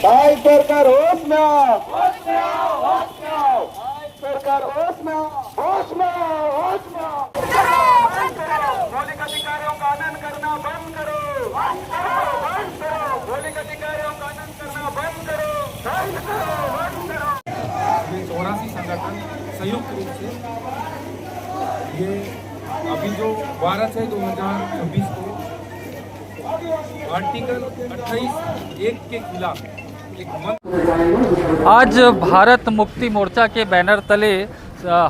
भाई सरकार होश में आओ, होश में आओ, होश में आओ। भाई सरकार होश में आओ, होश में आओ, होश में आओ। मौलिक अधिकारों का हनन करना बंद करो, बंद करो, बंद करो। मौलिक अधिकारों का हनन करना बंद करो, बंद करो, बंद करो। 84 संगठन संयुक्त रूप से ये अभी जो 12/6/2026 को आर्टिकल 28(1) के खिलाफ एक आज भारत मुक्ति मोर्चा के बैनर तले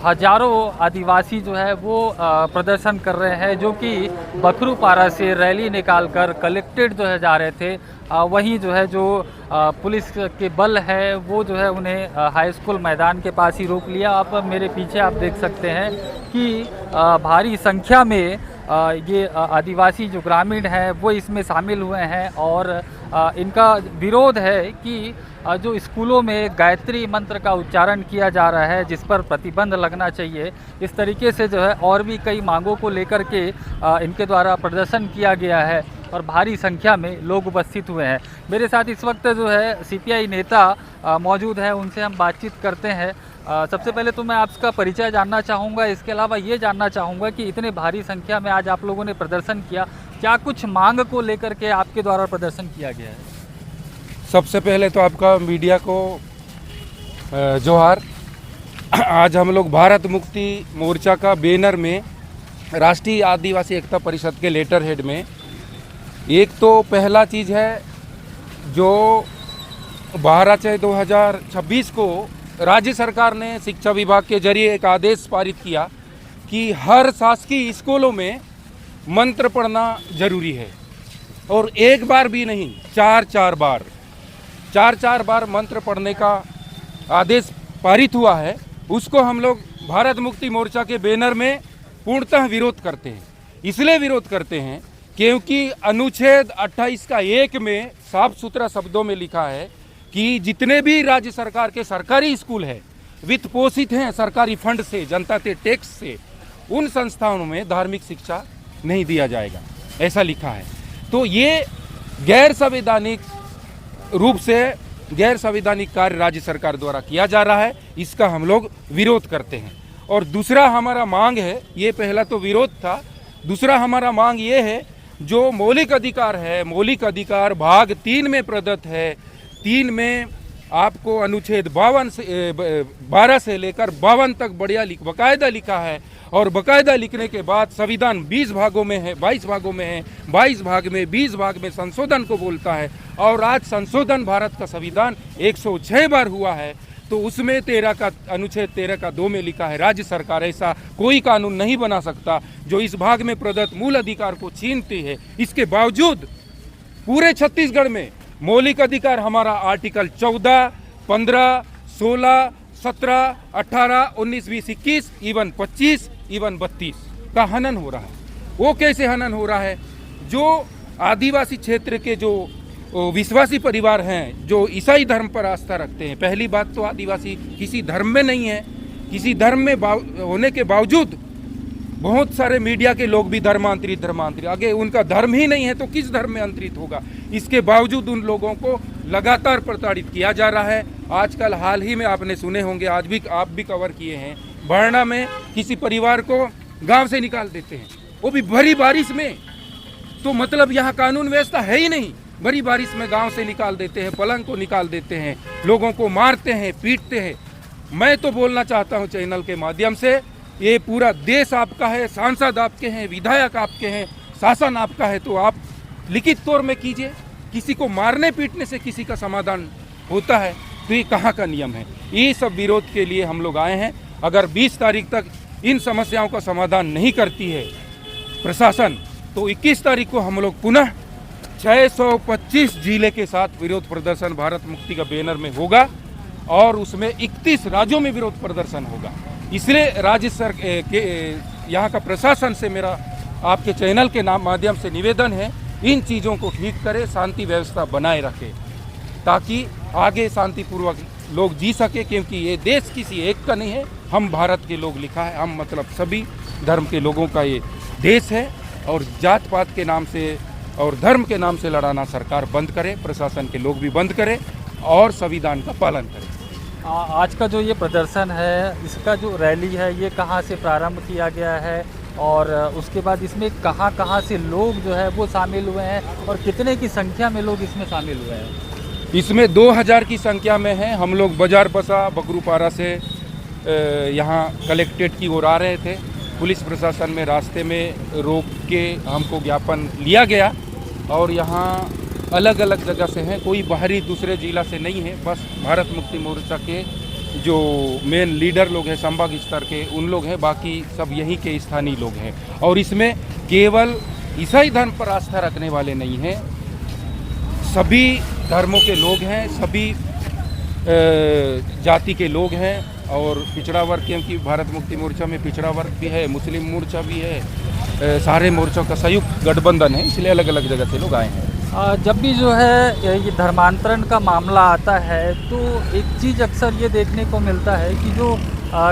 हजारों आदिवासी जो है वो प्रदर्शन कर रहे हैं, जो कि बखरूपारा से रैली निकालकर कलेक्ट्रेट जो है जा रहे थे। वहीं जो है जो पुलिस के बल है वो जो है उन्हें हाई स्कूल मैदान के पास ही रोक लिया। अब मेरे पीछे आप देख सकते हैं कि भारी संख्या में ये आदिवासी जो ग्रामीण हैं वो इसमें शामिल हुए हैं और इनका विरोध है कि जो स्कूलों में गायत्री मंत्र का उच्चारण किया जा रहा है जिस पर प्रतिबंध लगना चाहिए। इस तरीके से जो है और भी कई मांगों को लेकर के इनके द्वारा प्रदर्शन किया गया है और भारी संख्या में लोग उपस्थित हुए हैं। मेरे साथ इस वक्त जो है सीपीआई नेता मौजूद है, उनसे हम बातचीत करते हैं। सबसे पहले तो मैं आपका परिचय जानना चाहूँगा, इसके अलावा ये जानना चाहूँगा कि इतने भारी संख्या में आज आप लोगों ने प्रदर्शन किया, क्या कुछ मांग को लेकर के आपके द्वारा प्रदर्शन किया गया है? सबसे पहले तो आपका मीडिया को जोहार। आज हम लोग भारत मुक्ति मोर्चा का बैनर में राष्ट्रीय आदिवासी एकता परिषद के लेटर हेड में एक तो पहला चीज़ है जो 12/6/2026 को राज्य सरकार ने शिक्षा विभाग के जरिए एक आदेश पारित किया कि हर शासकीय स्कूलों में मंत्र पढ़ना जरूरी है और एक बार भी नहीं, चार चार बार मंत्र पढ़ने का आदेश पारित हुआ है। उसको हम लोग भारत मुक्ति मोर्चा के बैनर में पूर्णतः विरोध करते हैं। इसलिए विरोध करते हैं क्योंकि अनुच्छेद 28 का 1 में साफ सुथरा शब्दों में लिखा है कि जितने भी राज्य सरकार के सरकारी स्कूल है वित्त पोषित हैं सरकारी फंड से, जनता के टैक्स से, उन संस्थानों में धार्मिक शिक्षा नहीं दिया जाएगा, ऐसा लिखा है। तो ये गैर संवैधानिक रूप से गैर संवैधानिक कार्य राज्य सरकार द्वारा किया जा रहा है, इसका हम लोग विरोध करते हैं। और दूसरा हमारा मांग है, ये पहला तो विरोध था, दूसरा हमारा मांग ये है जो मौलिक अधिकार है, मौलिक अधिकार भाग 3 में प्रदत्त है। 3 में आपको अनुच्छेद 12 से लेकर 52 तक बकायदा लिखा है और बकायदा लिखने के बाद संविधान 22 भागों में है, 22 भाग में 20 भाग में संशोधन को बोलता है। और आज संशोधन भारत का संविधान 106 बार हुआ है, तो उसमें अनुच्छेद 13 का 2 में लिखा है राज्य सरकार ऐसा कोई कानून नहीं बना सकता जो इस भाग में प्रदत्त मूल अधिकार को छीनती है। इसके बावजूद पूरे छत्तीसगढ़ में मौलिक अधिकार हमारा आर्टिकल 14, 15, 16, 17, 18, 19, 20, 21, इवन 25, इवन 32 का हनन हो रहा है। वो कैसे हनन हो रहा है? जो आदिवासी क्षेत्र के जो विश्वासी परिवार हैं जो ईसाई धर्म पर आस्था रखते हैं, पहली बात तो आदिवासी किसी धर्म में नहीं है, किसी धर्म में होने के बावजूद बहुत सारे मीडिया के लोग भी धर्मांतरित आगे उनका धर्म ही नहीं है तो किस धर्म में अंतरित होगा। इसके बावजूद उन लोगों को लगातार प्रताड़ित किया जा रहा है। आजकल हाल ही में आपने सुने होंगे, आज भी आप भी कवर किए हैं, बरना में किसी परिवार को गांव से निकाल देते हैं, वो भी भरी बारिश में। तो मतलब यहाँ कानून व्यवस्था है ही नहीं, भरी बारिश में गांव से निकाल देते हैं, पलंग को निकाल देते हैं, लोगों को मारते हैं, पीटते हैं। मैं तो बोलना चाहता हूं चैनल के माध्यम से, ये पूरा देश आपका है, सांसद आपके हैं, विधायक आपके हैं, शासन आपका है, तो आप लिखित तौर में कीजिए। किसी को मारने पीटने से किसी का समाधान होता है तो ये कहाँ का नियम है? ये सब विरोध के लिए हम लोग आए हैं। अगर 20 तारीख तक इन समस्याओं का समाधान नहीं करती है प्रशासन, तो 21 तारीख को हम लोग पुनः 625 जिले के साथ विरोध प्रदर्शन भारत मुक्ति का बैनर में होगा और उसमें 31 राज्यों में विरोध प्रदर्शन होगा। इसलिए राज्य सरकार के यहाँ का प्रशासन से मेरा आपके चैनल के माध्यम से निवेदन है, इन चीज़ों को ठीक करे, शांति व्यवस्था बनाए रखे ताकि आगे शांतिपूर्वक लोग जी सके, क्योंकि ये देश किसी एक का नहीं है, हम भारत के लोग लिखा है, हम मतलब सभी धर्म के लोगों का ये देश है। और जात पात के नाम से और धर्म के नाम से लड़ाना सरकार बंद करे, प्रशासन के लोग भी बंद करें और संविधान का पालन करें। आज का जो ये प्रदर्शन है, इसका जो रैली है, ये कहाँ से प्रारंभ किया गया है और उसके बाद इसमें कहाँ कहाँ से लोग जो है वो शामिल हुए हैं और कितने की संख्या में लोग इसमें शामिल हुए हैं? इसमें 2000 की संख्या में हैं। हम लोग बाजार बसा बकरूपारा से यहाँ कलेक्ट्रेट की ओर आ रहे थे। पुलिस प्रशासन में रास्ते में रोक के हमको ज्ञापन लिया गया और यहाँ अलग अलग जगह से हैं, कोई बाहरी दूसरे जिला से नहीं है। बस भारत मुक्ति मोर्चा के जो मेन लीडर लोग हैं संभाग स्तर के उन लोग हैं, बाकी सब यहीं के स्थानीय लोग हैं। और इसमें केवल ईसाई धर्म पर आस्था रखने वाले नहीं हैं, सभी धर्मों के लोग हैं, सभी जाति के लोग हैं और पिछड़ा वर्ग, क्योंकि भारत मुक्ति मोर्चा में पिछड़ा वर्ग भी है, मुस्लिम मोर्चा भी है, सारे मोर्चों का संयुक्त गठबंधन है, इसलिए अलग अलग जगह से लोग आए हैं। जब भी जो है ये धर्मांतरण का मामला आता है तो एक चीज़ अक्सर ये देखने को मिलता है कि जो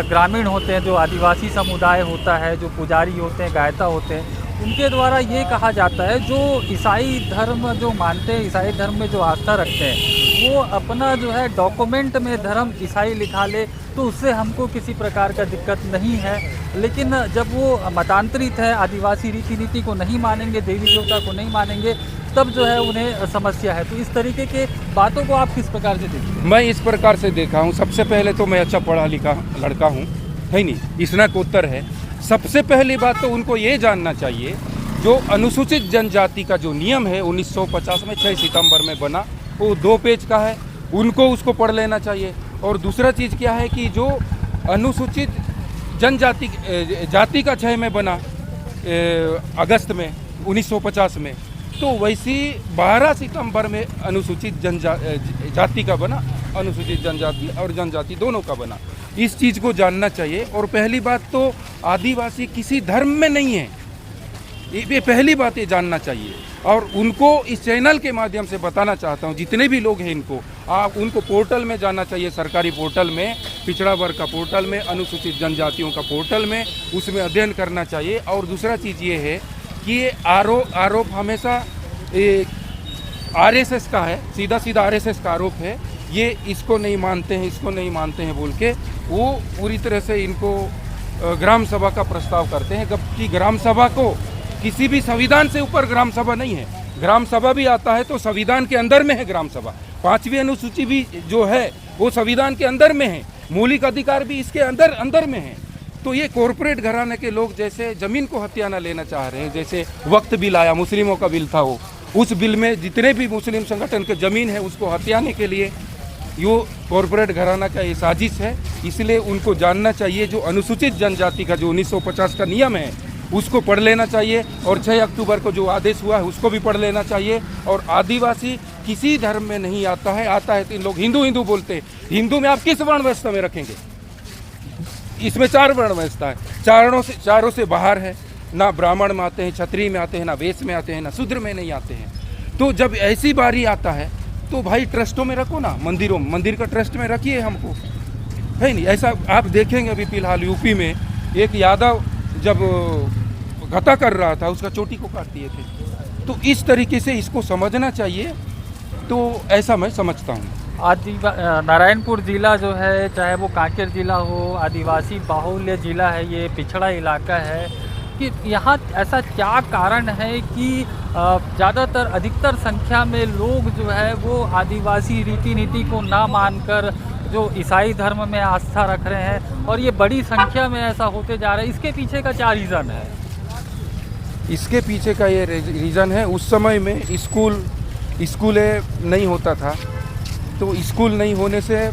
ग्रामीण होते हैं, जो आदिवासी समुदाय होता है, जो पुजारी होते हैं, गायता होते हैं, उनके द्वारा ये कहा जाता है जो ईसाई धर्म जो मानते हैं, ईसाई धर्म में जो आस्था रखते हैं, वो अपना जो है डॉक्यूमेंट में धर्म ईसाई लिखा ले तो उससे हमको किसी प्रकार का दिक्कत नहीं है। लेकिन जब वो मतांतरित है, आदिवासी रीति नीति को नहीं मानेंगे, देवी देवता को नहीं मानेंगे, तब जो है उन्हें समस्या है। तो इस तरीके के बातों को आप किस प्रकार से देखते हैं? मैं इस प्रकार से देखा हूँ, सबसे पहले तो मैं अच्छा पढ़ा लिखा लड़का हूँ, है नहीं, स्नातकोत्तर है। सबसे पहली बात तो उनको ये जानना चाहिए जो अनुसूचित जनजाति का जो नियम है 1950 में 6 सितंबर में बना, वो 2 पेज का है, उनको उसको पढ़ लेना चाहिए। और दूसरा चीज़ क्या है कि जो अनुसूचित जनजाति जाति का 6 में बना अगस्त में 1950 में, तो वैसी 12 सितंबर में अनुसूचित जाति का बना, अनुसूचित जनजाति और जनजाति दोनों का बना। इस चीज़ को जानना चाहिए। और पहली बात तो आदिवासी किसी धर्म में नहीं है, ये पहली बात ये जानना चाहिए। और उनको इस चैनल के माध्यम से बताना चाहता हूँ, जितने भी लोग हैं इनको, आप उनको पोर्टल में जाना चाहिए, सरकारी पोर्टल में, पिछड़ा वर्ग का पोर्टल में, अनुसूचित जनजातियों का पोर्टल में, उसमें अध्ययन करना चाहिए। और दूसरा चीज़ ये है कि ये आरोप हमेशा आरएसएस का है, सीधा सीधा आरएसएस का आरोप है। ये इसको नहीं मानते हैं, इसको नहीं मानते हैं बोल के वो पूरी तरह से इनको ग्राम सभा का प्रस्ताव करते हैं, जबकि ग्राम सभा को किसी भी संविधान से ऊपर ग्राम सभा नहीं है। ग्राम सभा भी आता है तो संविधान के अंदर में है ग्राम सभा। 5वीं अनुसूची भी जो है वो संविधान के अंदर में है, मौलिक अधिकार भी इसके अंदर में है। तो ये कॉरपोरेट घराने के लोग जैसे ज़मीन को हथियाना लेना चाह रहे हैं, जैसे वक्त बिल आया, मुस्लिमों का बिल था, वो उस बिल में जितने भी मुस्लिम संगठन के ज़मीन है उसको हथियाने के लिए यो कॉरपोरेट घराना का ये साजिश है। इसलिए उनको जानना चाहिए जो अनुसूचित जनजाति का जो 1950 का नियम है उसको पढ़ लेना चाहिए, और 6 अक्टूबर को जो आदेश हुआ है उसको भी पढ़ लेना चाहिए। और आदिवासी किसी धर्म में नहीं आता है तो इन लोग हिंदू बोलते हैं। हिंदू में आप किस वर्ण व्यवस्था में रखेंगे? इसमें 4 वर्ण व्यवस्था है, चारों से बाहर है। ना ब्राह्मण में आते हैं, क्षत्रिय में आते हैं, ना वेश में आते हैं, ना शूद्र में नहीं आते हैं। तो जब ऐसी बारी आता है तो भाई ट्रस्टों में रखो ना, मंदिर का ट्रस्ट में रखिए हमको, है नहीं। ऐसा आप देखेंगे अभी फिलहाल यूपी में एक यादव जब गता कर रहा था उसका चोटी को काट दिए थे। तो इस तरीके से इसको समझना चाहिए, तो ऐसा मैं समझता हूँ। नारायणपुर जिला जो है, चाहे वो कांकेर जिला हो, आदिवासी बाहुल्य जिला है, ये पिछड़ा इलाका है, कि यहाँ ऐसा क्या कारण है कि ज़्यादातर अधिकतर संख्या में लोग जो है वो आदिवासी रीति नीति को ना मानकर जो ईसाई धर्म में आस्था रख रहे हैं, और ये बड़ी संख्या में ऐसा होते जा रहा है? इसके पीछे का क्या रीज़न है? इसके पीछे का ये रीज़न है, उस समय में स्कूलें नहीं होता था, तो स्कूल नहीं होने से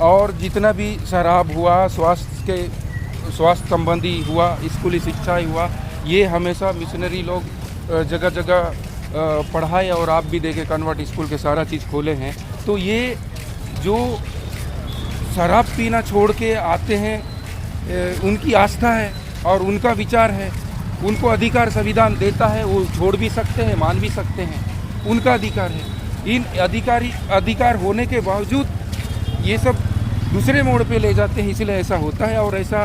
और जितना भी शराब हुआ, स्वास्थ्य संबंधी हुआ, स्कूली शिक्षा हुआ, ये हमेशा मिशनरी लोग जगह जगह पढ़ाए। और आप भी देखें कन्वर्ट स्कूल के सारा चीज़ खोले हैं। तो ये जो शराब पीना छोड़ के आते हैं, उनकी आस्था है और उनका विचार है, उनको अधिकार संविधान देता है, वो छोड़ भी सकते हैं, मान भी सकते हैं, उनका अधिकार है। इन अधिकार होने के बावजूद ये सब दूसरे मोड़ पे ले जाते हैं, इसलिए ऐसा होता है। और ऐसा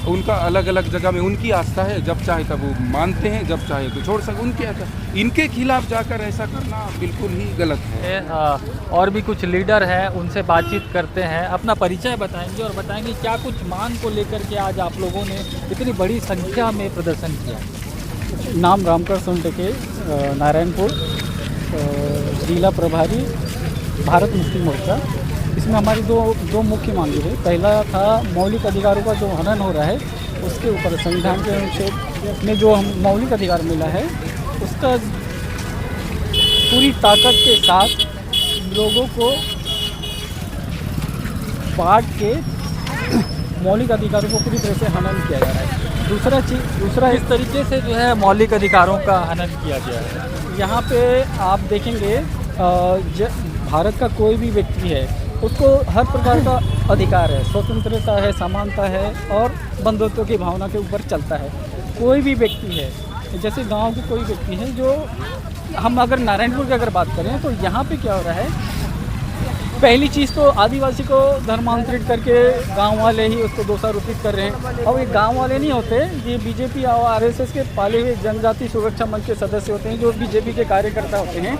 उनका अलग अलग जगह में उनकी आस्था है, जब चाहे तब वो मानते हैं, जब चाहे तो छोड़ सकते, उनकी आस्था। इनके खिलाफ जाकर ऐसा करना बिल्कुल ही गलत है। और भी कुछ लीडर हैं, उनसे बातचीत करते हैं, अपना परिचय बताएंगे और बताएंगे क्या कुछ मांग को लेकर के आज आप लोगों ने इतनी बड़ी संख्या में प्रदर्शन किया। नाम रामकर सोनटके, नारायणपुर, जिला प्रभारी भारत मुक्ति मोर्चा। इसमें हमारी दो मुख्य मांगे है। पहला था मौलिक अधिकारों का जो हनन हो रहा है उसके ऊपर संविधान के अनुच्छेद में जो हम मौलिक अधिकार मिला है उसका पूरी ताकत के साथ लोगों को बांट के मौलिक अधिकारों को पूरी तरह से हनन किया जा रहा है। दूसरा इस तरीके से जो है मौलिक अधिकारों का हनन किया गया है। यहाँ पे आप देखेंगे भारत का कोई भी व्यक्ति है उसको हर प्रकार का अधिकार है, स्वतंत्रता है, समानता है और बंधुत्व की भावना के ऊपर चलता है। कोई भी व्यक्ति है, जैसे गांव के कोई व्यक्ति है, जो हम अगर नारायणपुर की अगर बात करें तो यहाँ पे क्या हो रहा है, पहली चीज़ तो आदिवासी को धर्मांतरित करके गांव वाले ही उसको दोषारोपित कर रहे हैं। और ये गांव वाले नहीं होते, ये बीजेपी और आरएसएस के पाले हुए जनजाति सुरक्षा मंच के सदस्य होते हैं, जो बीजेपी के कार्यकर्ता होते हैं,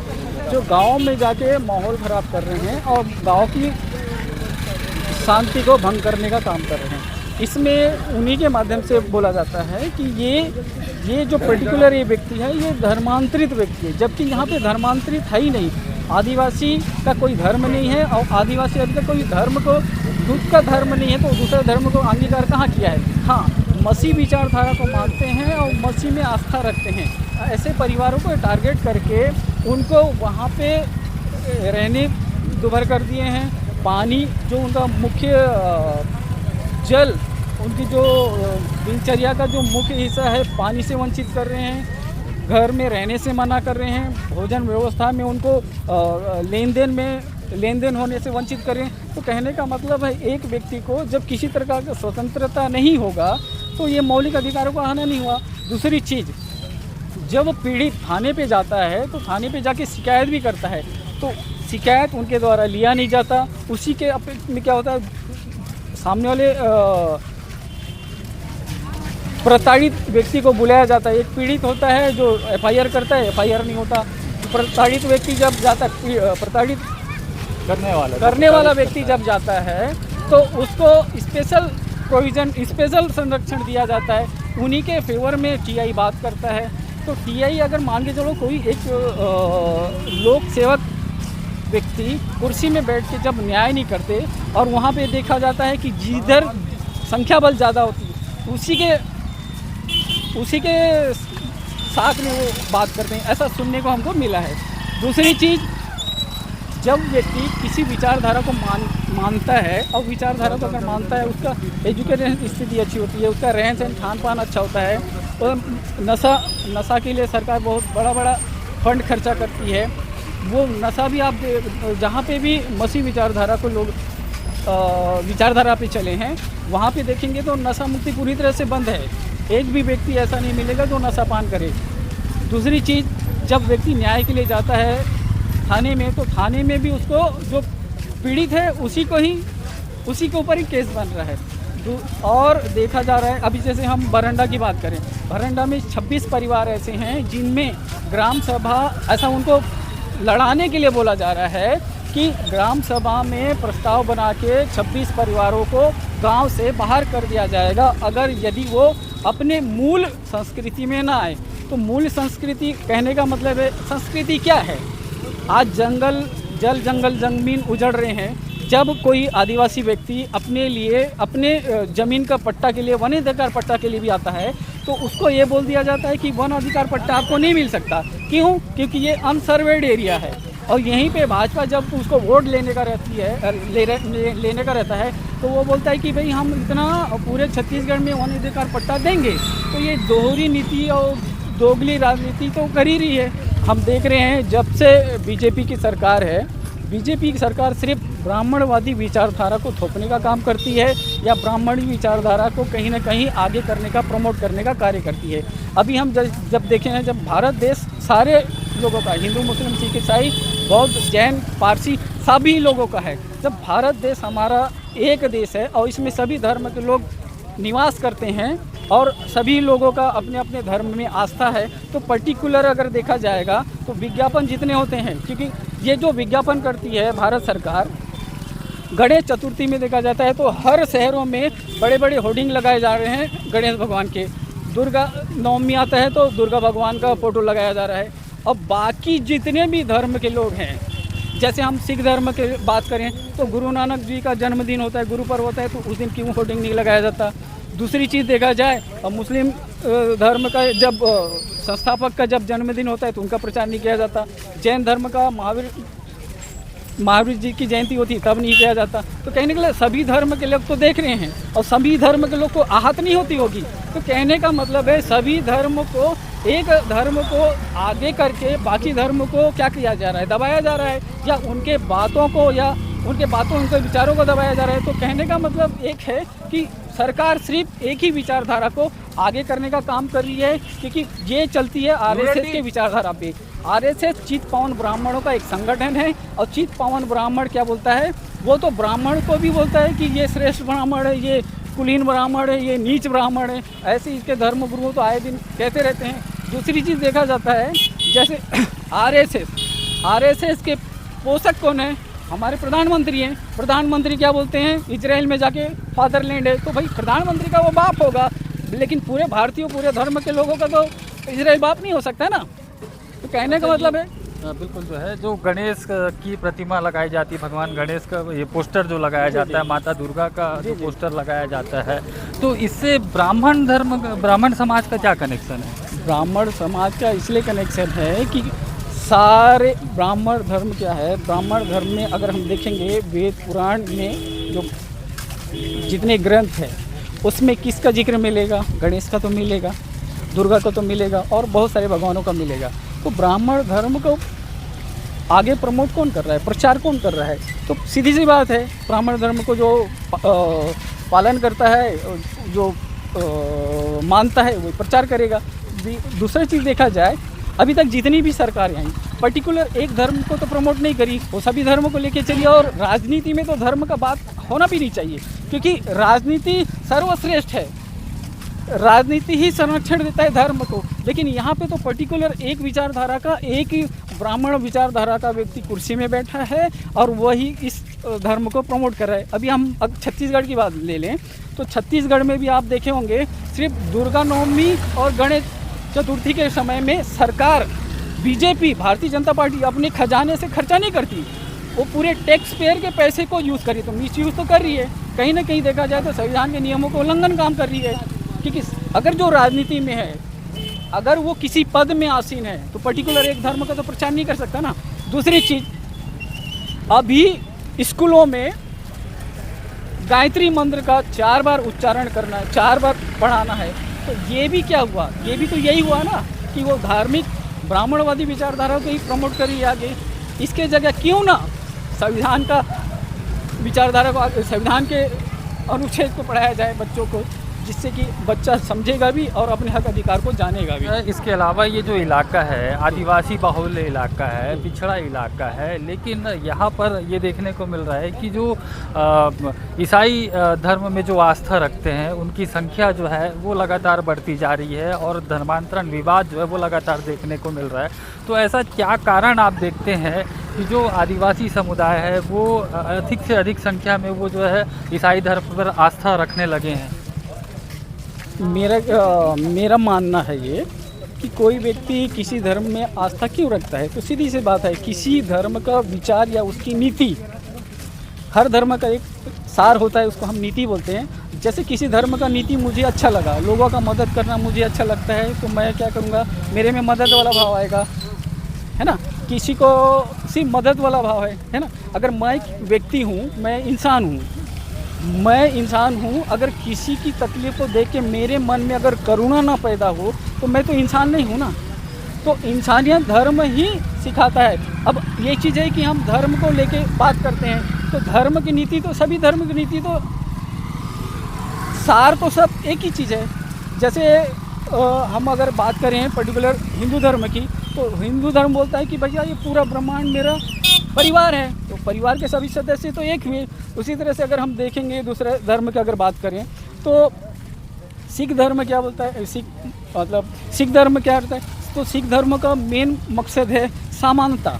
जो गांव में जाके माहौल ख़राब कर रहे हैं और गांव की शांति को भंग करने का काम कर रहे हैं। इसमें उन्हीं के माध्यम से बोला जाता है कि ये जो पर्टिकुलर ये व्यक्ति है ये धर्मांतरित व्यक्ति है, जबकि यहाँ पे धर्मांतरित है ही नहीं। आदिवासी का कोई धर्म नहीं है और आदिवासी अभी तक कोई धर्म को खुद का धर्म नहीं है तो दूसरे धर्म को अंगीकार कहाँ किया है। हाँ, मसीह विचारधारा को मानते हैं और मसीह में आस्था रखते हैं। ऐसे परिवारों को टारगेट करके उनको वहाँ पे रहने दुभर कर दिए हैं। पानी जो उनका मुख्य जल, उनकी जो दिनचर्या का जो मुख्य हिस्सा है, पानी से वंचित कर रहे हैं, घर में रहने से मना कर रहे हैं, भोजन व्यवस्था में उनको लेन देन होने से वंचित कर रहे हैं। तो कहने का मतलब है एक व्यक्ति को जब किसी तरह का स्वतंत्रता नहीं होगा तो ये मौलिक अधिकारों का हनन नहीं हुआ। दूसरी चीज़, जब पीड़ित थाने पे जाता है तो थाने पे जाके शिकायत भी करता है तो शिकायत उनके द्वारा लिया नहीं जाता। उसी के में क्या होता है, सामने वाले प्रताड़ित व्यक्ति को बुलाया जाता है। एक पीड़ित होता है जो एफआईआर करता है, एफआईआर नहीं होता। प्रताड़ित व्यक्ति जब जाता है, प्रताड़ित करने वाला व्यक्ति जब जाता है तो उसको स्पेशल प्रोविज़न, स्पेशल संरक्षण दिया जाता है। उन्हीं के फेवर में टीआई बात करता है। तो टीआई अगर मान के चलो कोई एक लोक सेवक व्यक्ति कुर्सी में बैठ के जब न्याय नहीं करते और वहाँ पे देखा जाता है कि जिधर संख्या बल ज़्यादा होती है उसी के साथ में वो बात करते हैं, ऐसा सुनने को हमको मिला है। दूसरी चीज़, जब व्यक्ति किसी विचारधारा को मानता है और विचारधारा को अगर मानता है, उसका एजुकेशन स्थिति अच्छी होती है, उसका रहन सहन खान पान अच्छा होता है, और नशा के लिए सरकार बहुत बड़ा फंड खर्चा करती है। वो नशा भी आप जहाँ पे भी मसीह विचारधारा को लोग विचारधारा पे चले हैं वहाँ पे देखेंगे तो नशा मुक्ति पूरी तरह से बंद है। एक भी व्यक्ति ऐसा नहीं मिलेगा जो नशा पान करे। दूसरी चीज़, जब व्यक्ति न्याय के लिए जाता है थाने में तो थाने में भी उसको जो पीड़ित है उसी के ऊपर ही केस बन रहा है। और देखा जा रहा है, अभी जैसे हम बरंडा की बात करें, बरंडा में 26 परिवार ऐसे हैं जिनमें ग्राम सभा, ऐसा उनको लड़ाने के लिए बोला जा रहा है कि ग्राम सभा में प्रस्ताव बना के 26 परिवारों को गांव से बाहर कर दिया जाएगा अगर यदि वो अपने मूल संस्कृति में ना आए। तो मूल संस्कृति कहने का मतलब है, संस्कृति क्या है? आज जल जंगल ज़मीन उजड़ रहे हैं। जब कोई आदिवासी व्यक्ति अपने लिए अपने ज़मीन का पट्टा के लिए, वन अधिकार पट्टा के लिए भी आता है तो उसको ये बोल दिया जाता है कि वन अधिकार पट्टा आपको नहीं मिल सकता। क्यों? क्योंकि ये अनसर्वेड एरिया है। और यहीं पे भाजपा जब उसको वोट लेने का रहता है तो वो बोलता है कि भाई हम इतना पूरे छत्तीसगढ़ में वन अधिकार पट्टा देंगे। तो ये दोहरी नीति और दोगली राजनीति तो कर ही रही है। हम देख रहे हैं जब से बीजेपी की सरकार है, बीजेपी की सरकार सिर्फ ब्राह्मणवादी विचारधारा को थोपने का काम करती है या ब्राह्मणी विचारधारा को कहीं ना कहीं आगे करने का, प्रमोट करने का कार्य करती है। अभी हम जब देखें हैं, जब भारत देश सारे लोगों का, हिंदू मुस्लिम सिख ईसाई बौद्ध जैन पारसी सभी लोगों का है, जब भारत देश हमारा एक देश है और इसमें सभी धर्म के लोग निवास करते हैं और सभी लोगों का अपने अपने धर्म में आस्था है, तो पर्टिकुलर अगर देखा जाएगा तो विज्ञापन जितने होते हैं, क्योंकि ये जो विज्ञापन करती है भारत सरकार, गणेश चतुर्थी में देखा जाता है तो हर शहरों में बड़े बड़े होर्डिंग लगाए जा रहे हैं गणेश भगवान के। दुर्गा नवमी आता है तो दुर्गा भगवान का फ़ोटो लगाया जा रहा है। अब बाकी जितने भी धर्म के लोग हैं, जैसे हम सिख धर्म की बात करें तो गुरु नानक जी का जन्मदिन होता है, गुरु पर्व होता है, तो उस दिन क्यों होर्डिंग नहीं लगाया जाता। दूसरी चीज़ देखा जाए, अब मुस्लिम धर्म का जब संस्थापक का जब जन्मदिन होता है तो उनका प्रचार नहीं किया जाता। जैन धर्म का महावीर जी की जयंती होती है तब नहीं किया जाता। तो कहने के लिए सभी धर्म के लोग तो देख रहे हैं और सभी धर्म के लोग को आहत नहीं होती होगी। तो कहने का मतलब है सभी धर्म को, एक धर्म को आगे करके बाकी धर्म को क्या किया जा रहा है, दबाया जा रहा है, या उनके बातों को या उनके विचारों को दबाया जा रहा है। तो कहने का मतलब एक है कि सरकार सिर्फ एक ही विचारधारा को आगे करने का काम कर रही है, क्योंकि ये चलती है आरएसएस के विचारधारा पे। आरएसएस चित पावन ब्राह्मणों का एक संगठन है और चित पावन ब्राह्मण क्या बोलता है, वो तो ब्राह्मण को भी बोलता है कि ये श्रेष्ठ ब्राह्मण है, ये कुलीन ब्राह्मण है, ये नीच ब्राह्मण है। ऐसे इसके धर्म गुरुओं तो आए दिन कहते रहते हैं। दूसरी चीज़ देखा जाता है, जैसे आरएसएस के पोषक कौन है, हमारे प्रधानमंत्री हैं। प्रधानमंत्री क्या बोलते हैं, इजराइल में जाके फादरलैंड है, तो भाई प्रधानमंत्री का वो बाप होगा, लेकिन पूरे भारतीय पूरे धर्म के लोगों का तो इजराइल बाप नहीं हो सकता है ना। तो कहने का मतलब है बिल्कुल जो है, जो गणेश की प्रतिमा लगाई जाती है, भगवान गणेश का ये पोस्टर जो लगाया जाता है, माता दुर्गा का जो पोस्टर लगाया जाता है, तो इससे ब्राह्मण समाज का क्या कनेक्शन है? ब्राह्मण समाज का इसलिए कनेक्शन है कि सारे ब्राह्मण धर्म क्या है, ब्राह्मण धर्म में अगर हम देखेंगे वेद पुराण में जो जितने ग्रंथ हैं उसमें किसका जिक्र मिलेगा, गणेश का तो मिलेगा, दुर्गा का तो मिलेगा और बहुत सारे भगवानों का मिलेगा। तो ब्राह्मण धर्म को आगे प्रमोट कौन कर रहा है, प्रचार कौन कर रहा है? तो सीधी सी बात है, ब्राह्मण धर्म को जो पालन करता है, जो मानता है, वो प्रचार करेगा। दूसरी चीज़ देखा जाए, अभी तक जितनी भी सरकारें आई पर्टिकुलर एक धर्म को तो प्रमोट नहीं करी, वो सभी धर्मों को लेके चली। और राजनीति में तो धर्म का बात होना भी नहीं चाहिए, क्योंकि राजनीति सर्वश्रेष्ठ है, राजनीति ही संरक्षण देता है धर्म को। लेकिन यहाँ पे तो पर्टिकुलर एक विचारधारा का, एक ही ब्राह्मण विचारधारा का व्यक्ति कुर्सी में बैठा है और वही इस धर्म को प्रमोट कर रहा है। अभी हम छत्तीसगढ़ की बात ले लें तो छत्तीसगढ़ में भी आप देखे होंगे, सिर्फ दुर्गा नवमी और गणेश चतुर्थी के समय में सरकार बीजेपी भारतीय जनता पार्टी अपने खजाने से खर्चा नहीं करती, वो पूरे टैक्स पेयर के पैसे को यूज़ करी, तो मिस यूज़ तो कर रही है। कहीं ना कहीं देखा जाए तो संविधान के नियमों को उल्लंघन काम कर रही है, क्योंकि अगर जो राजनीति में है, अगर वो किसी पद में आसीन है तो पर्टिकुलर एक धर्म का तो प्रचार नहीं कर सकता ना। दूसरी चीज़, अभी स्कूलों में गायत्री मंत्र का 4 बार उच्चारण करना है, 4 बार पढ़ाना है, तो ये भी क्या हुआ, ये भी तो यही हुआ ना कि वो धार्मिक ब्राह्मणवादी विचारधारा को ही प्रमोट करी आगे। इसके जगह क्यों ना संविधान का विचारधारा को, संविधान के अनुच्छेद को पढ़ाया जाए बच्चों को, जिससे कि बच्चा समझेगा भी और अपने हक अधिकार को जानेगा भी। इसके अलावा ये जो इलाका है आदिवासी बाहुल्य इलाका है, पिछड़ा इलाका है, लेकिन यहाँ पर ये देखने को मिल रहा है कि जो ईसाई धर्म में जो आस्था रखते हैं उनकी संख्या जो है वो लगातार बढ़ती जा रही है और धर्मांतरण विवाद जो है वो लगातार देखने को मिल रहा है। तो ऐसा क्या कारण आप देखते हैं कि जो आदिवासी समुदाय है वो अधिक से अधिक संख्या में वो जो है ईसाई धर्म पर आस्था रखने लगे हैं? मेरा मानना है ये कि कोई व्यक्ति किसी धर्म में आस्था क्यों रखता है, तो सीधी सी बात है, किसी धर्म का विचार या उसकी नीति, हर धर्म का एक सार होता है, उसको हम नीति बोलते हैं। जैसे किसी धर्म का नीति मुझे अच्छा लगा, लोगों का मदद करना मुझे अच्छा लगता है, तो मैं क्या करूँगा, मेरे में मदद वाला भाव आएगा, है ना। किसी को सिर्फ मदद वाला भाव है ना। अगर मैं व्यक्ति हूँ, मैं इंसान हूँ, अगर किसी की तकलीफ को देख के मेरे मन में अगर करुणा ना पैदा हो तो मैं तो इंसान नहीं हूँ ना। तो इंसानियत धर्म ही सिखाता है। अब ये चीज़ है कि हम धर्म को लेके बात करते हैं, तो धर्म की नीति तो सभी धर्म की नीति तो सार तो सब एक ही चीज़ है। जैसे हम अगर बात करें पर्टिकुलर हिंदू धर्म की, तो हिंदू धर्म बोलता है कि भैया ये पूरा ब्रह्मांड मेरा परिवार है, तो परिवार के सभी सदस्य तो एक हुए। उसी तरह से अगर हम देखेंगे दूसरे धर्म की अगर बात करें तो सिख धर्म क्या बोलता है, सिख धर्म क्या करता है, तो सिख धर्म का मेन मकसद है समानता।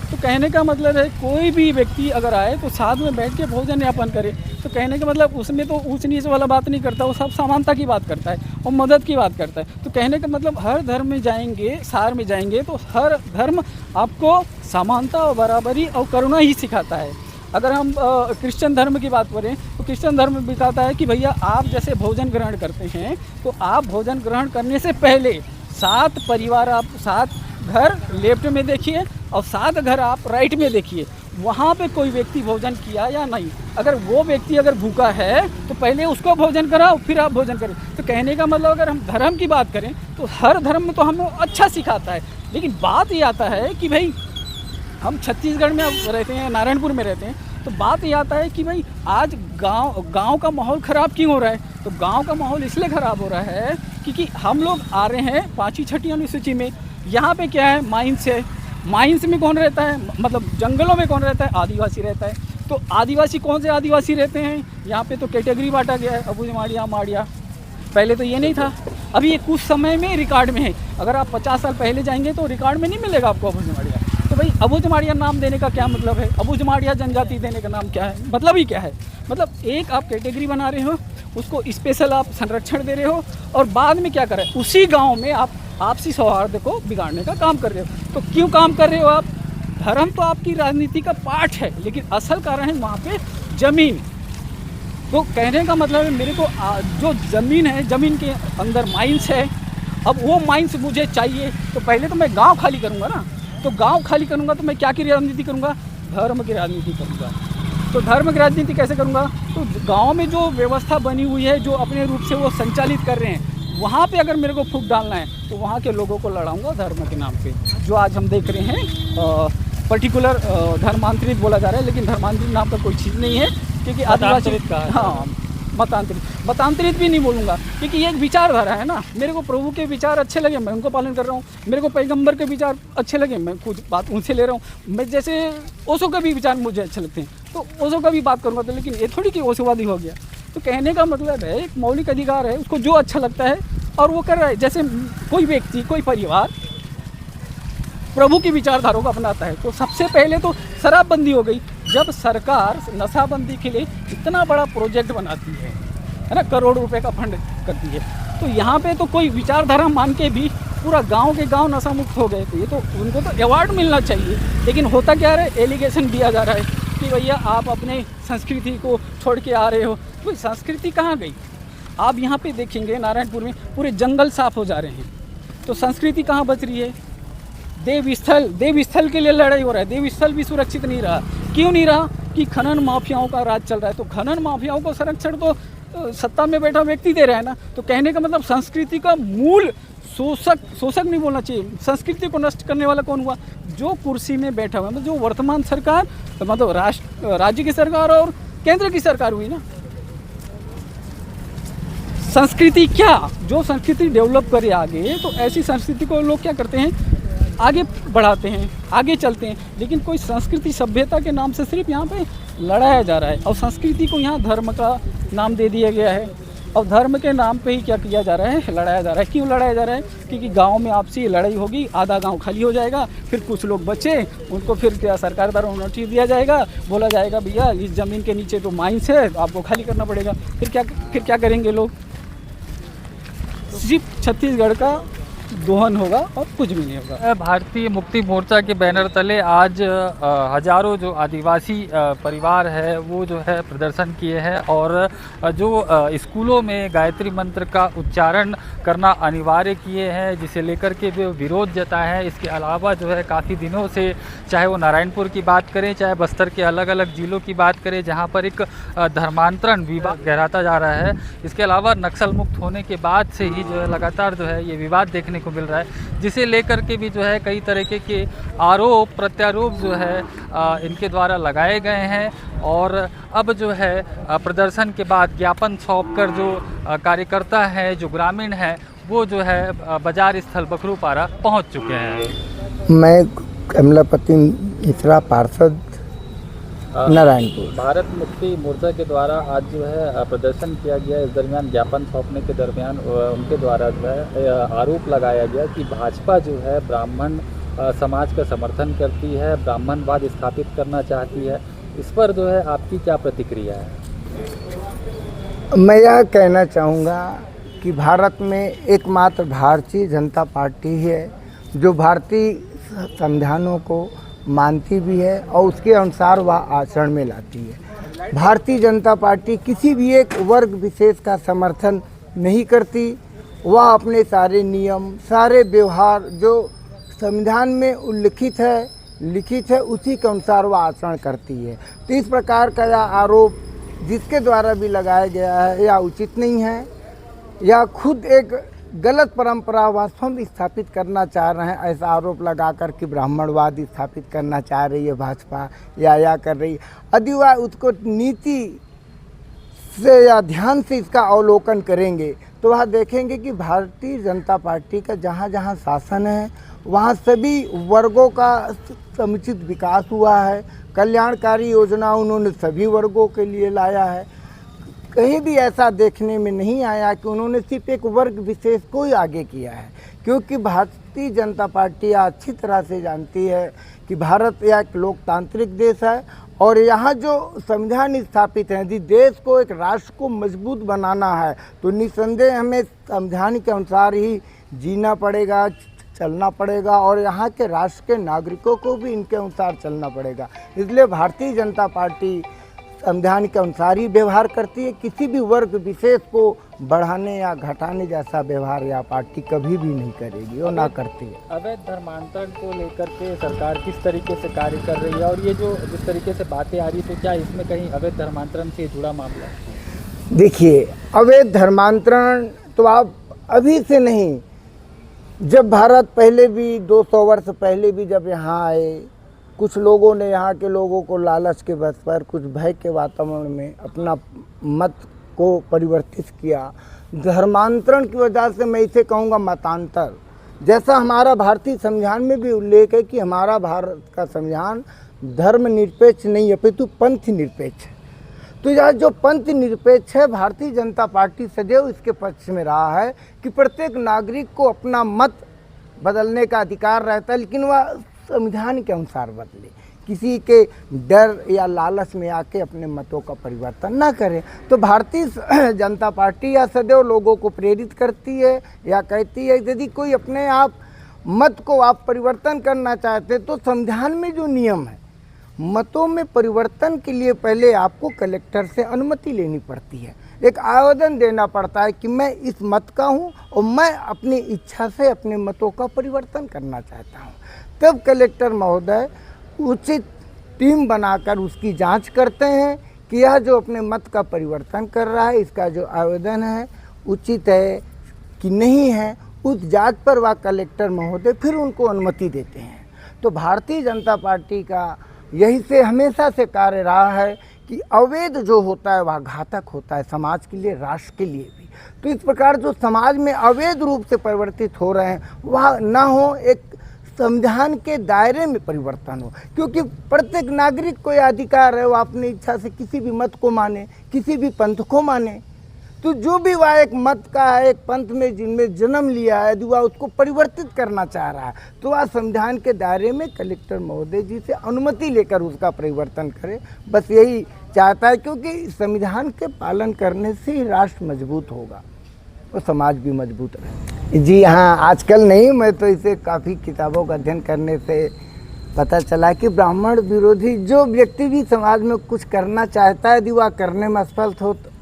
तो कहने का मतलब है कोई भी व्यक्ति अगर आए तो साथ में बैठ के भोजन यापन करे। तो कहने का मतलब उसमें तो ऊंच नीच वाला बात नहीं करता, वो सब समानता की बात करता है और मदद की बात करता है। तो कहने का मतलब हर धर्म में जाएंगे, सार में जाएंगे तो हर धर्म आपको समानता और बराबरी और करुणा ही सिखाता है। अगर हम क्रिश्चियन धर्म की बात करें तो क्रिश्चियन धर्म बताता है कि भैया आप जैसे भोजन ग्रहण करते हैं तो आप भोजन ग्रहण करने से पहले 7 परिवार, आप 7 घर लेफ्ट में देखिए और 7 घर आप राइट में देखिए, वहाँ पे कोई व्यक्ति भोजन किया या नहीं। अगर वो व्यक्ति अगर भूखा है तो पहले उसको भोजन कराओ फिर आप भोजन करें। तो कहने का मतलब अगर हम धर्म की बात करें तो हर धर्म में तो हमें अच्छा सिखाता है, लेकिन बात ये आता है कि भाई हम छत्तीसगढ़ में रहते हैं, नारायणपुर में रहते हैं, तो बात ये आता है कि भाई आज गांव का माहौल ख़राब क्यों हो रहा है। तो गांव का माहौल इसलिए ख़राब हो रहा है क्योंकि हम लोग आ रहे हैं 5वीं 6वीं अनुसूची में। यहाँ पे क्या है, माइंस है। माइंस में कौन रहता है, मतलब जंगलों में कौन रहता है, आदिवासी रहता है। तो आदिवासी कौन से आदिवासी रहते हैं, यहाँ पे तो कैटेगरी बांटा गया है, अबूझमाड़िया, माड़िया। पहले तो ये नहीं था, अभी ये कुछ समय में रिकॉर्ड में है। अगर आप 50 साल पहले जाएंगे तो रिकॉर्ड में नहीं मिलेगा आपको अबूझमाड़िया। तो भाई अबूझमाड़िया नाम देने का क्या मतलब है, अबूझमाड़िया जनजाति देने का नाम क्या है, मतलब ही क्या है। मतलब एक आप कैटेगरी बना रहे हो, उसको स्पेशल आप संरक्षण दे रहे हो और बाद में क्या कर रहे हो, उसी गांव में आप आपसी सौहार्द को बिगाड़ने का काम कर रहे हो। तो क्यों काम कर रहे हो आप, धर्म तो आपकी राजनीति का पार्ट है, लेकिन असल कारण है वहाँ पे ज़मीन। तो कहने का मतलब है मेरे को जो ज़मीन है, ज़मीन के अंदर माइंस है, अब वो माइंस मुझे चाहिए तो पहले तो मैं गांव खाली करूँगा ना। तो गांव खाली करूँगा तो मैं क्या की राजनीति करूँगा, धर्म की राजनीति करूँगा। तो धर्म की राजनीति कैसे करूँगा, तो गांव में जो व्यवस्था बनी हुई है, जो अपने रूप से वो संचालित कर रहे हैं, वहाँ पे अगर मेरे को फूट डालना है तो वहाँ के लोगों को लड़ाऊंगा धर्म के नाम पे। जो आज हम देख रहे हैं पर्टिकुलर धर्मांतरित बोला जा रहा है, लेकिन धर्मांतरित नाम का कोई चीज़ नहीं है क्योंकि आदिवासी का, हाँ मतांतरित भी नहीं बोलूँगा क्योंकि ये एक विचारधारा है ना। मेरे को प्रभु के विचार अच्छे लगे मैं उनको पालन कर रहा हूँ, मेरे को पैगंबर के विचार अच्छे लगे मैं कुछ बात उनसे ले रहा हूँ। मैं जैसे ओशो का भी विचार मुझे अच्छे लगते हैं तो ओशो का भी बात करूँगा, तो लेकिन ये थोड़ी कि ओशोवादी हो गया। तो कहने का मतलब है एक मौलिक अधिकार है, उसको जो अच्छा लगता है और वो कर रहा है। जैसे कोई व्यक्ति, कोई परिवार प्रभु की विचारधारा को अपनाता है तो सबसे पहले तो शराबबंदी हो गई। जब सरकार नशाबंदी के लिए इतना बड़ा प्रोजेक्ट बनाती है ना, करोड़ रुपए का फंड करती है, तो यहाँ पे तो कोई विचारधारा मान के भी पूरा गांव के गांव नशा मुक्त हो गए। तो ये तो उनको तो अवार्ड मिलना चाहिए, लेकिन होता क्या है, एलिगेशन दिया जा रहा है कि भैया आप अपने संस्कृति को छोड़ के आ रहे हो। तो संस्कृति कहाँ गई। आप यहाँ पे देखेंगे नारायणपुर में पूरे जंगल साफ हो जा रहे हैं, तो संस्कृति कहाँ बच रही है। देवस्थल के लिए लड़ाई हो रहा है, देवस्थल भी सुरक्षित नहीं रहा। क्यों नहीं रहा कि खनन माफियाओं का राज चल रहा है। तो खनन माफियाओं को संरक्षण तो सत्ता में बैठा व्यक्ति दे रहा है ना। तो कहने का मतलब संस्कृति का मूल शोषक नहीं बोलना चाहिए। संस्कृति को नष्ट करने वाला कौन हुआ, जो कुर्सी में बैठा हुआ, मतलब जो वर्तमान सरकार, मतलब राज्य की सरकार और केंद्र की सरकार हुई ना। संस्कृति क्या, जो संस्कृति डेवलप करे आगे, तो ऐसी संस्कृति को लोग क्या करते हैं, आगे बढ़ाते हैं, आगे चलते हैं। लेकिन कोई संस्कृति सभ्यता के नाम से सिर्फ यहाँ पे लड़ाया जा रहा है और संस्कृति को यहाँ धर्म का नाम दे दिया गया है। और धर्म के नाम पे ही क्या किया जा रहा है, लड़ाया जा रहा है। क्यों लड़ाया जा रहा है, क्योंकि गांव में आपसी लड़ाई होगी, आधा गांव खाली हो जाएगा, फिर कुछ लोग बचे, उनको फिर क्या सरकार द्वारा नोटिस दिया जाएगा, बोला जाएगा भैया इस ज़मीन के नीचे तो माइंस है, आपको खाली करना पड़ेगा। फिर क्या करेंगे लोग, सिर्फ छत्तीसगढ़ का दोहन होगा और कुछ भी नहीं होगा। भारतीय मुक्ति मोर्चा के बैनर तले आज हजारों जो आदिवासी परिवार है वो जो है प्रदर्शन किए हैं और जो स्कूलों में गायत्री मंत्र का उच्चारण करना अनिवार्य किए हैं, जिसे लेकर के जो विरोध जताए हैं। इसके अलावा जो है काफ़ी दिनों से, चाहे वो नारायणपुर की बात करें, चाहे बस्तर के अलग अलग जिलों की बात करें, जहाँ पर एक धर्मांतरण विवाद गहराता जा रहा है। इसके अलावा नक्सल मुक्त होने के बाद से ही जो है लगातार जो है ये विवाद देखने को मिल रहा है, जिसे लेकर के भी जो है कई तरीके के आरोप प्रत्यारोप जो है इनके द्वारा लगाए गए हैं। और अब जो है प्रदर्शन के बाद ज्ञापन सौंपकर जो कार्यकर्ता है, जो ग्रामीण है, वो जो है बाजार स्थल बखरूपारा पहुंच चुके हैं। मैं कमलापति मिश्रा पार्षद नारायणपुर। भारत मुक्ति मोर्चा के द्वारा आज जो है प्रदर्शन किया गया। इस दरमियान ज्ञापन सौंपने के दरमियान उनके द्वारा जो है आरोप लगाया गया कि भाजपा जो है ब्राह्मण समाज का समर्थन करती है, ब्राह्मणवाद स्थापित करना चाहती है। इस पर जो है आपकी क्या प्रतिक्रिया है? मैं यह कहना चाहूँगा कि भारत में एकमात्र भारतीय जनता पार्टी है जो भारतीय संविधानों को मानती भी है और उसके अनुसार वह आचरण में लाती है। भारतीय जनता पार्टी किसी भी एक वर्ग विशेष का समर्थन नहीं करती। वह अपने सारे नियम, सारे व्यवहार जो संविधान में उल्लिखित है, लिखित है, उसी के अनुसार वह आचरण करती है। तो इस प्रकार का यह आरोप जिसके द्वारा भी लगाया गया है यह उचित नहीं है। यह खुद एक गलत परंपरा वास्तव में स्थापित करना चाह रहे हैं। ऐसा आरोप लगाकर कि ब्राह्मणवाद स्थापित करना चाह रही है भाजपा या कर रही है। यदि वह उसको नीति से या ध्यान से इसका अवलोकन करेंगे तो वह देखेंगे कि भारतीय जनता पार्टी का जहाँ जहाँ शासन है वहाँ सभी वर्गों का समुचित विकास हुआ है। कल्याणकारी योजना उन्होंने सभी वर्गों के लिए लाया है। कहीं भी ऐसा देखने में नहीं आया कि उन्होंने सिर्फ एक वर्ग विशेष को ही आगे किया है, क्योंकि भारतीय जनता पार्टी अच्छी तरह से जानती है कि भारत एक लोकतांत्रिक देश है और यहाँ जो संविधान स्थापित है, यदि देश को, एक राष्ट्र को मजबूत बनाना है तो निस्संदेह हमें संविधान के अनुसार ही जीना पड़ेगा, चलना पड़ेगा और यहाँ के राष्ट्र के नागरिकों को भी इनके अनुसार चलना पड़ेगा। इसलिए भारतीय जनता पार्टी संविधान के अनुसार ही व्यवहार करती है। किसी भी वर्ग विशेष को बढ़ाने या घटाने जैसा व्यवहार या पार्टी कभी भी नहीं करेगी और ना करती है। अवैध धर्मांतरण को लेकर के सरकार किस तरीके से कार्य कर रही है और ये जो जिस तरीके से बातें आ रही तो क्या इसमें कहीं अवैध धर्मांतरण से जुड़ा मामला है? देखिए, अवैध धर्मांतरण तो आप अभी से नहीं, जब भारत पहले भी 200 वर्ष पहले भी जब यहाँ आए, कुछ लोगों ने यहाँ के लोगों को लालच के बस पर, कुछ भय के वातावरण में अपना मत को परिवर्तित किया। धर्मांतरण की वजह से मैं इसे कहूँगा मतांतर। जैसा हमारा भारतीय संविधान में भी उल्लेख है कि हमारा भारत का संविधान धर्मनिरपेक्ष नहीं अपितु पंथ निरपेक्ष है। तो यह जो पंथ निरपेक्ष है, भारतीय जनता पार्टी सदैव इसके पक्ष में रहा है कि प्रत्येक नागरिक को अपना मत बदलने का अधिकार रहता है, लेकिन वह संविधान के अनुसार बदले, किसी के डर या लालच में आके अपने मतों का परिवर्तन ना करें। तो भारतीय जनता पार्टी या सदैव लोगों को प्रेरित करती है या कहती है यदि कोई अपने आप मत को आप परिवर्तन करना चाहते तो संविधान में जो नियम है, मतों में परिवर्तन के लिए पहले आपको कलेक्टर से अनुमति लेनी पड़ती है, एक आवेदन देना पड़ता है कि मैं इस मत का हूँ और मैं अपनी इच्छा से अपने मतों का परिवर्तन करना चाहता हूँ। तब कलेक्टर महोदय उचित टीम बनाकर उसकी जांच करते हैं कि यह जो अपने मत का परिवर्तन कर रहा है, इसका जो आवेदन है उचित है कि नहीं है। उस जांच पर वह कलेक्टर महोदय फिर उनको अनुमति देते हैं। तो भारतीय जनता पार्टी का यही से हमेशा से कार्य रहा है कि अवैध जो होता है वह घातक होता है समाज के लिए, राष्ट्र के लिए भी। तो इस प्रकार जो समाज में अवैध रूप से परिवर्तित हो रहे हैं वह ना हो, एक संविधान के दायरे में परिवर्तन हो, क्योंकि प्रत्येक नागरिक को यह अधिकार है वो अपनी इच्छा से किसी भी मत को माने, किसी भी पंथ को माने। तो जो भी वह एक मत का है, एक पंथ में जिनमें जन्म लिया है, यदि वह उसको परिवर्तित करना चाह रहा है तो वह संविधान के दायरे में कलेक्टर महोदय जी से अनुमति लेकर उसका परिवर्तन करे। बस यही चाहता है, क्योंकि संविधान के पालन करने से ही राष्ट्र मजबूत होगा और समाज भी मजबूत रहे। जी हाँ, आजकल नहीं, मैं तो इसे काफ़ी किताबों का अध्ययन करने से पता चला कि ब्राह्मण विरोधी जो व्यक्ति भी समाज में कुछ करना चाहता है, यदि वह करने में असफल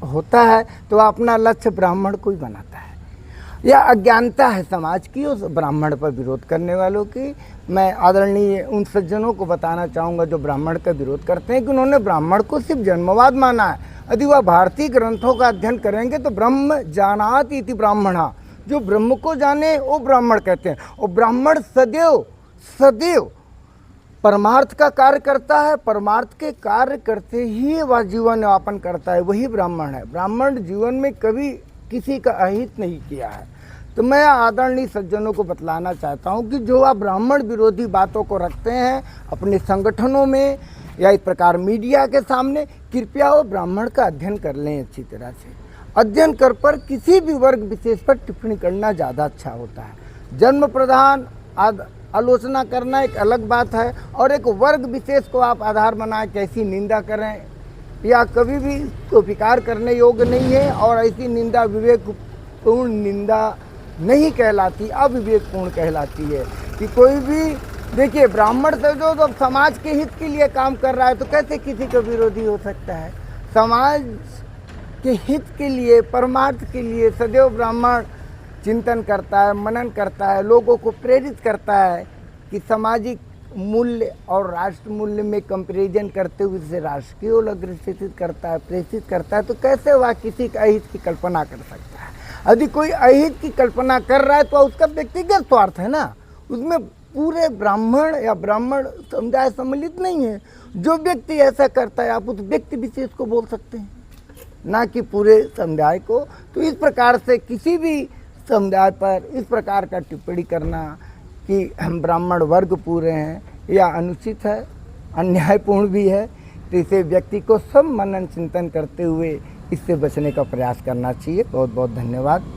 होता है तो वह अपना लक्ष्य ब्राह्मण को ही बनाता है। यह अज्ञानता है समाज की और ब्राह्मण पर विरोध करने वालों की। मैं आदरणीय उन सज्जनों को बताना चाहूँगा जो ब्राह्मण का विरोध करते हैं कि उन्होंने ब्राह्मण को सिर्फ जन्मवाद माना है। यदि वह भारतीय ग्रंथों का अध्ययन करेंगे तो ब्रह्म जानाति इति ब्राह्मणः, जो ब्रह्म को जाने वो ब्राह्मण कहते हैं। और ब्राह्मण सदैव परमार्थ का कार्य करता है, परमार्थ के कार्य करते ही वह जीवन यापन करता है, वही ब्राह्मण है। ब्राह्मण जीवन में कभी किसी का अहित नहीं किया है। तो मैं आदरणीय सज्जनों को बतलाना चाहता हूं कि जो आप ब्राह्मण विरोधी बातों को रखते हैं अपने संगठनों में या इस प्रकार मीडिया के सामने, कृपया वो ब्राह्मण का अध्ययन कर लें अच्छी तरह से। अध्ययन कर पर किसी भी वर्ग विशेष पर टिप्पणी करना ज़्यादा अच्छा होता है। जन्म प्रधान आलोचना करना एक अलग बात है, और एक वर्ग विशेष को आप आधार बनाए कैसी निंदा करें या कभी भी तो स्वीकार करने योग्य नहीं है। और ऐसी निंदा विवेकपूर्ण निंदा नहीं कहलाती, अविवेकपूर्ण कहलाती है। कि कोई भी देखिए ब्राह्मण से जो समाज के हित के लिए काम कर रहा है तो कैसे किसी का विरोधी हो सकता है। समाज के हित के लिए, परमार्थ के लिए सदैव ब्राह्मण चिंतन करता है, मनन करता है, लोगों को प्रेरित करता है कि सामाजिक मूल्य और राष्ट्र मूल्य में कंपैरिजन करते हुए इसे राष्ट्र की ओर अग्रसित करता है, प्रेषित करता है। तो कैसे वह किसी का अहित की कल्पना कर सकता है। यदि कोई अहित की कल्पना कर रहा है तो उसका व्यक्तिगत स्वार्थ है ना, उसमें पूरे ब्राह्मण या ब्राह्मण समुदाय सम्मिलित नहीं है। जो व्यक्ति ऐसा करता है आप उस व्यक्ति विशेष को बोल सकते हैं, ना कि पूरे समुदाय को। तो इस प्रकार से किसी भी समुदाय पर इस प्रकार का टिप्पणी करना कि हम ब्राह्मण वर्ग पूरे हैं, यह अनुचित है, अन्यायपूर्ण भी है। तो इसे व्यक्ति को सब मनन चिंतन करते हुए इससे बचने का प्रयास करना चाहिए। बहुत बहुत धन्यवाद।